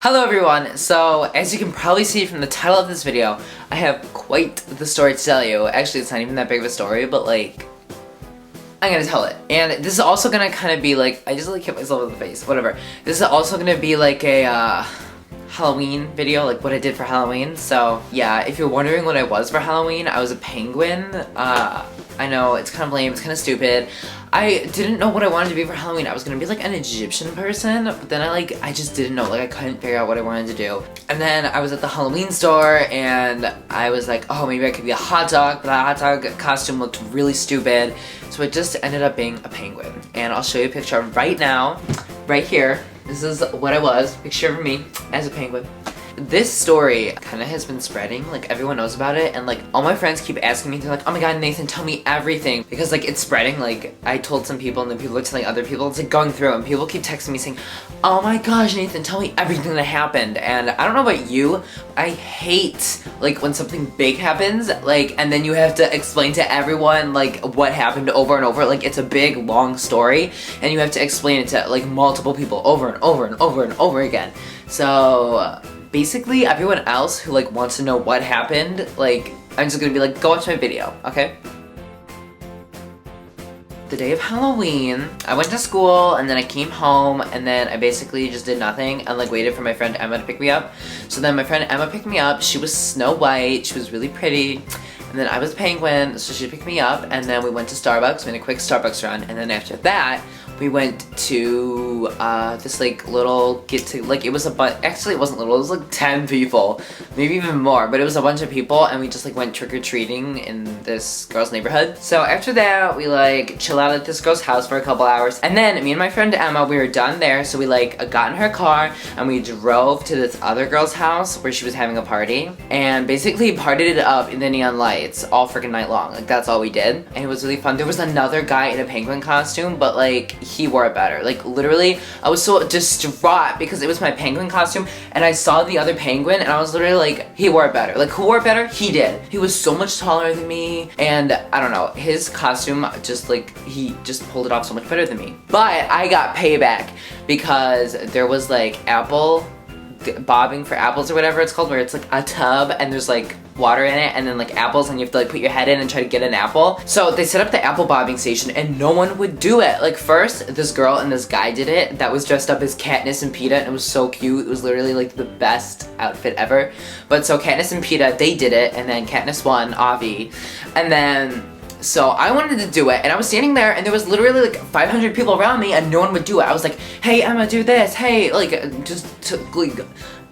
Hello everyone! So, as you can probably see from the title of this video, I have quite the story to tell you. Actually, it's not even that big of a story, but like, I'm gonna tell it. And this is also gonna kind of be like, I just like hit myself in the face, whatever. This is also gonna be like a, Halloween video, like what I did for Halloween. So, yeah, if you're wondering what I was for Halloween, I was a penguin. I know, it's kind of lame, it's kind of stupid. I didn't know what I wanted to be for Halloween. I was gonna be like an Egyptian person, but then I just didn't know. Like, I couldn't figure out what I wanted to do. And then I was at the Halloween store, and I was like, oh, maybe I could be a hot dog, but that hot dog costume looked really stupid. So it just ended up being a penguin. And I'll show you a picture right now, right here. This is what I was, picture of me as a penguin. This story kind of has been spreading, like everyone knows about it, and like all my friends keep asking me, they're like, oh my god, Nathan, tell me everything, because like it's spreading. Like I told some people and then people are telling other people, it's like going through, and people keep texting me saying, oh my gosh, Nathan, tell me everything that happened. And I don't know about you, I hate like when something big happens, like, and then you have to explain to everyone like what happened over and over. Like it's a big long story and you have to explain it to like multiple people over and over and over and over again. So basically, everyone else who like wants to know what happened, like, I'm just gonna be like, go watch my video, okay? The day of Halloween, I went to school and then I came home and then I basically just did nothing and like waited for my friend Emma to pick me up. So then my friend Emma picked me up. She was Snow White, she was really pretty. And then I was Penguin, so she picked me up and then we went to Starbucks, we had a quick Starbucks run, and then after that, we went to this like little it was actually it wasn't little, it was like 10 people, maybe even more, but it was a bunch of people and we just like went trick-or-treating in this girl's neighborhood. So after that, we like chill out at this girl's house for a couple hours, and then me and my friend Emma, we were done there, so we like got in her car and we drove to this other girl's house where she was having a party and basically partied it up in the neon lights all freaking night long. Like that's all we did, and it was really fun. There was another guy in a penguin costume, but like he wore it better. Like literally, I was so distraught because it was my penguin costume and I saw the other penguin and I was literally like, he wore it better. Like who wore it better? He did. He was so much taller than me and I don't know, his costume just like, he just pulled it off so much better than me. But I got payback because there was like bobbing for apples or whatever it's called, where it's like a tub and there's like water in it and then like apples and you have to like put your head in and try to get an apple. So they set up the apple bobbing station and no one would do it. Like first this girl and this guy did it that was dressed up as Katniss and Peeta and it was so cute. It was literally like the best outfit ever. But so Katniss and Peeta, they did it, and then Katniss won, Avi, and then so I wanted to do it, and I was standing there, and there was literally like 500 people around me, and no one would do it. I was like, hey, Emma, do this. Hey, like, like,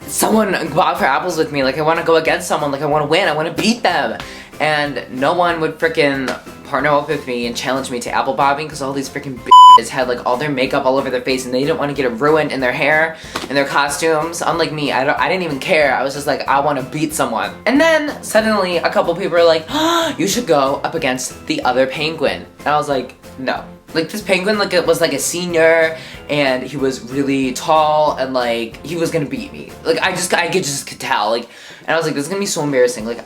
someone bob for apples with me. Like, I want to go against someone. Like, I want to win. I want to beat them. And no one would frickin' partner up with me and challenge me to apple bobbing because all these frickin' bitches had like all their makeup all over their face and they didn't want to get it ruined in their hair and their costumes. Unlike me, I didn't even care. I was just like, I want to beat someone. And then suddenly a couple people were like, oh, you should go up against the other penguin. And I was like, no. Like this penguin, like it was like a senior and he was really tall and like he was gonna beat me. Like I could tell, like, and I was like, this is gonna be so embarrassing. Like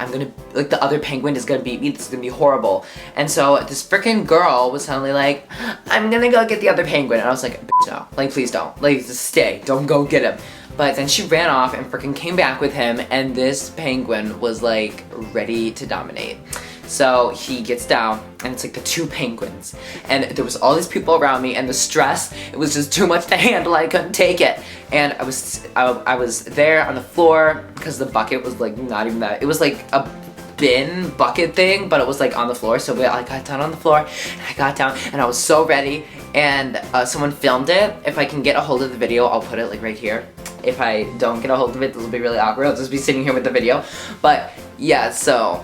like the other penguin is gonna beat me. This is gonna be horrible. And so this freaking girl was suddenly like, I'm gonna go get the other penguin. And I was like, bitch, no, like please don't, like just stay, don't go get him. But then she ran off and freaking came back with him, and this penguin was like ready to dominate. So he gets down, and it's like the two penguins, and there was all these people around me, and the stress, it was just too much to handle. I couldn't take it, and I was there on the floor because the bucket was like not even that. It was like a bin bucket thing, but it was like on the floor. So I got down on the floor, and I got down, and I was so ready. And someone filmed it. If I can get a hold of the video, I'll put it like right here. If I don't get a hold of it, this will be really awkward. I'll just be sitting here with the video. But yeah, so.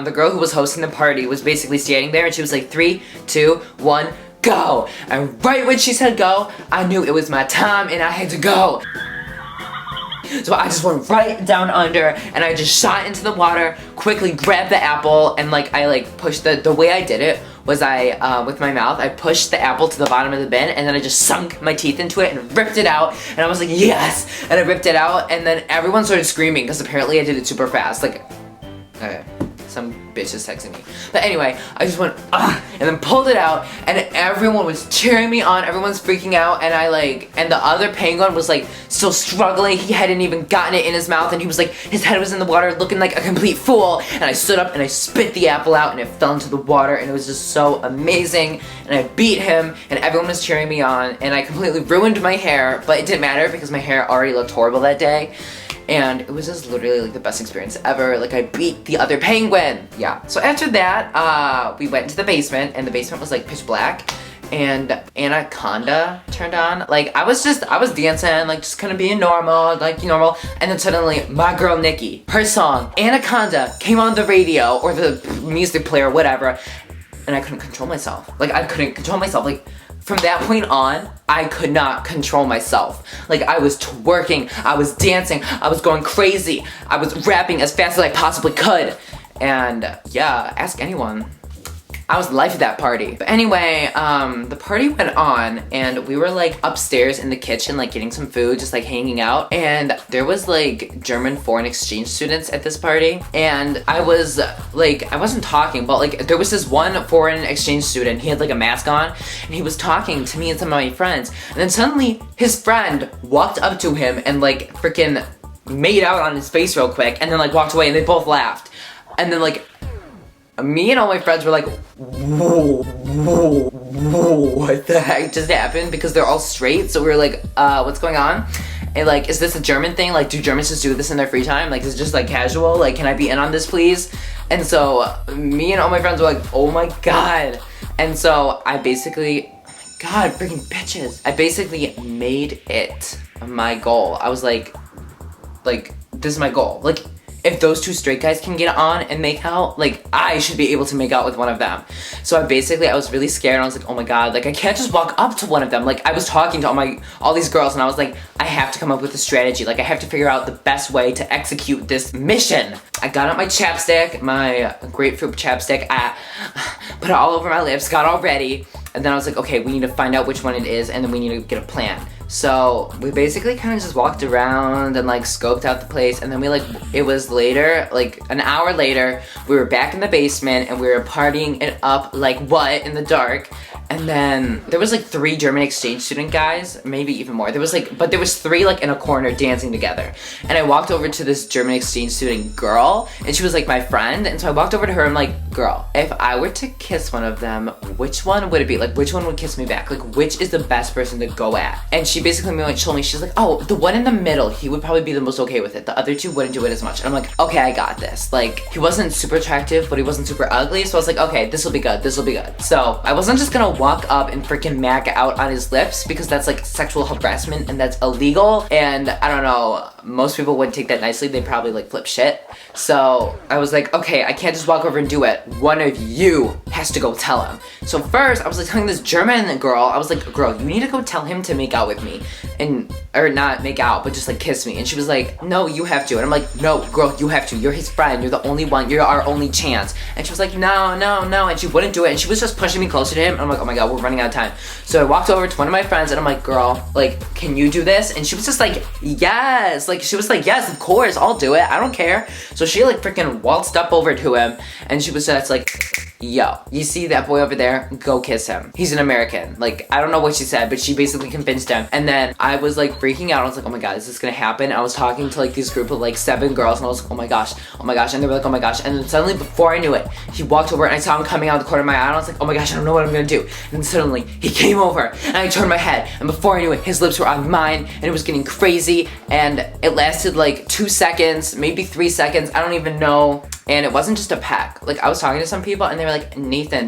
The girl who was hosting the party was basically standing there and she was like, 3, 2, 1, go! And right when she said go, I knew it was my time and I had to go. So I just went right down under and I just shot into the water, quickly grabbed the apple, and like I like pushed the way I did it was with my mouth, I pushed the apple to the bottom of the bin and then I just sunk my teeth into it and ripped it out, and I was like, yes! And I ripped it out, and then everyone started screaming because apparently I did it super fast. Like, okay. Some bitch is texting me. But anyway, I just went, ugh, and then pulled it out, and everyone was cheering me on, everyone's freaking out, and and the other penguin was like still struggling. He hadn't even gotten it in his mouth, and he was like, his head was in the water looking like a complete fool, and I stood up and I spit the apple out and it fell into the water, and it was just so amazing, and I beat him, and everyone was cheering me on, and I completely ruined my hair, but it didn't matter because my hair already looked horrible that day. And it was just literally like the best experience ever. Like I beat the other penguin. Yeah. So after that, we went into the basement, and the basement was like pitch black, and Anaconda turned on. Like I was dancing, like just kind of being normal, and then suddenly my girl Nikki, her song Anaconda came on the radio or the music player, whatever, and I couldn't control myself. Like I couldn't control myself. Like from that point on, I could not control myself. Like I was twerking, I was dancing, I was going crazy, I was rapping as fast as I possibly could. And yeah, ask anyone. I was the life of that party. But anyway, the party went on, and we were like upstairs in the kitchen, like getting some food, just like hanging out. And there was like German foreign exchange students at this party. And I was like, I wasn't talking, but like there was this one foreign exchange student, he had like a mask on, and he was talking to me and some of my friends. And then suddenly his friend walked up to him and like freaking made out on his face real quick, and then like walked away, and they both laughed. And then like, me and all my friends were like, whoa, whoa, whoa, what the heck just happened? Because they're all straight, so we were like, what's going on? And like, is this a German thing? Like, do Germans just do this in their free time? Like, is it just like casual? Like, can I be in on this, please? And so, me and all my friends were like, oh my god. And so, I basically, god, freaking bitches. I basically made it my goal. I was like, this is my goal. Like, if those two straight guys can get on and make out, like, I should be able to make out with one of them. So I was really scared, and I was like, oh my god, like, I can't just walk up to one of them. Like, I was talking to all these girls, and I was like, I have to come up with a strategy. Like, I have to figure out the best way to execute this mission. I got out my chapstick, my grapefruit chapstick, I put it all over my lips, got all ready, and then I was like, okay, we need to find out which one it is, and then we need to get a plan. So we basically kind of just walked around and like scoped out the place, and then it was later, like an hour later, we were back in the basement and we were partying it up like what in the dark. And then there was like 3 German exchange student guys, maybe even more. There was 3 like in a corner dancing together. And I walked over to this German exchange student girl, and she was like my friend. And so I walked over to her, and I'm like, girl, if I were to kiss one of them, which one would it be? Like, which one would kiss me back? Like, which is the best person to go at? And she basically told me, she's like, oh, the one in the middle, he would probably be the most okay with it. The other 2 wouldn't do it as much. And I'm like, okay, I got this. Like, he wasn't super attractive, but he wasn't super ugly. So I was like, okay, this will be good. This will be good. So I wasn't just gonna walk up and freaking mag out on his lips, because that's like sexual harassment and that's illegal, and I don't know, most people wouldn't take that nicely. They'd probably like flip shit. So I was like, okay, I can't just walk over and do it. One of you has to go tell him. So first I was like telling this German girl, I was like, girl, you need to go tell him to make out with me, or not make out, but just like kiss me. And she was like, no, you have to. And I'm like, no, girl, you have to. You're his friend. You're the only one. You're our only chance. And she was like, no, no, no. And she wouldn't do it. And she was just pushing me closer to him. And I'm like, oh my god, we're running out of time. So I walked over to one of my friends, and I'm like, girl, like, can you do this? And she was just like, yes. Like, she was like, yes, of course, I'll do it. I don't care. So she like freaking waltzed up over to him, and she was just like, yo, you see that boy over there? Go kiss him. He's an American. Like, I don't know what she said, but she basically convinced him. And then I was like freaking out. I was like, oh my god, is this gonna happen? I was talking to like this group of like 7 girls, and I was like, oh my gosh, oh my gosh. And they were like, oh my gosh. And then suddenly, before I knew it, he walked over, and I saw him coming out of the corner of my eye, and I was like, oh my gosh, I don't know what I'm gonna do. And then suddenly he came over, and I turned my head, and before I knew it, his lips were on mine, and it was getting crazy, and it lasted like 2 seconds, maybe 3 seconds, I don't even know. And it wasn't just a peck. Like, I was talking to some people, and they were like, Nathan,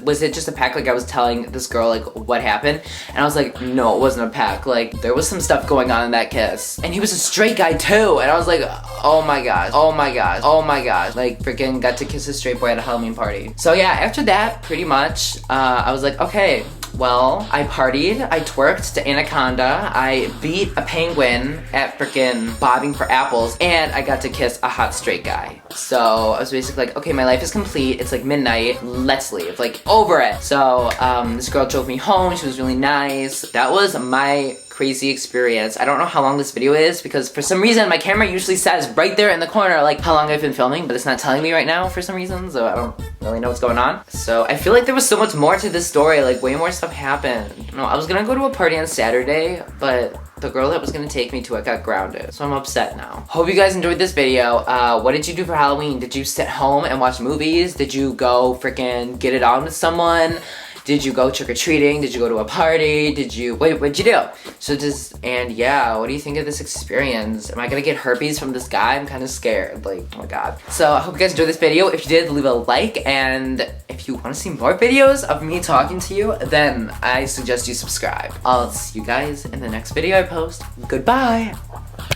was it just a peck? Like, I was telling this girl, like, what happened? And I was like, no, it wasn't a peck. Like, there was some stuff going on in that kiss. And he was a straight guy, too. And I was like, oh my gosh, oh my gosh, oh my gosh. Like, freaking got to kiss a straight boy at a Halloween party. So yeah, after that, pretty much, I was like, okay, well, I partied, I twerked to Anaconda, I beat a penguin at frickin' bobbing for apples, and I got to kiss a hot straight guy. So I was basically like, okay, my life is complete, it's like midnight, let's leave, like, over it. So this girl drove me home, she was really nice. That was my crazy experience. I don't know how long this video is because for some reason my camera usually says right there in the corner like how long I've been filming, but it's not telling me right now for some reason, so I don't really know what's going on. So I feel like there was so much more to this story, like way more stuff happened. No, I was gonna go to a party on Saturday, but the girl that was gonna take me to it got grounded, so I'm upset now. Hope you guys enjoyed this video. What did you do for Halloween? Did you sit home and watch movies? Did you go freaking get it on with someone? Did you go trick-or-treating? Did you go to a party? What'd you do? So and yeah, what do you think of this experience? Am I gonna get herpes from this guy? I'm kind of scared, like, oh my god. So I hope you guys enjoyed this video. If you did, leave a like, and if you want to see more videos of me talking to you, then I suggest you subscribe. I'll see you guys in the next video I post. Goodbye!